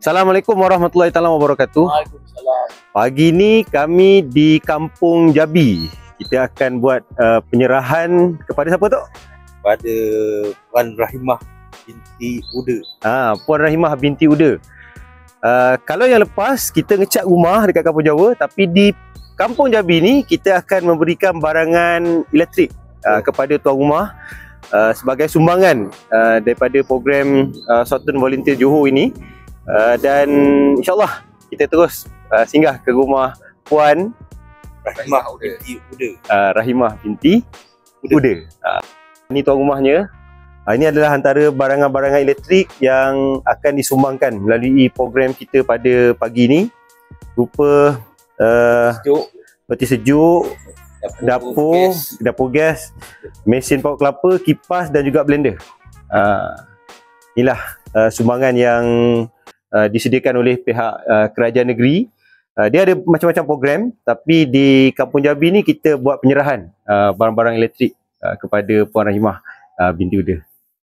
Assalamualaikum warahmatullahi taala wabarakatuh. Waalaikumsalam. Pagi ni kami di Kampung Jabi. Kita akan buat penyerahan kepada siapa tu? Pada Puan Rahimah binti Uda. Puan Rahimah binti Uda. Kalau yang lepas kita ngecat rumah dekat Kampung Jawa, tapi di Kampung Jabi ni kita akan memberikan barangan elektrik kepada tuan rumah sebagai sumbangan daripada program Sultan Volunteer Johor ini. Dan insyaAllah kita terus singgah ke rumah Puan Rahimah binti Uda. Rahimah binti Uda. Ini tuan rumahnya. Ini adalah antara barangan-barangan elektrik yang akan disumbangkan melalui program kita pada pagi ini. Rupa Sejuk. peti sejuk, dapur gas, mesin paut kelapa, kipas dan juga blender. Inilah sumbangan yang disediakan oleh pihak kerajaan negeri. Dia ada macam-macam program, tapi di Kampung Jabi ni kita buat penyerahan barang-barang elektrik kepada Puan Rahimah binti Uda.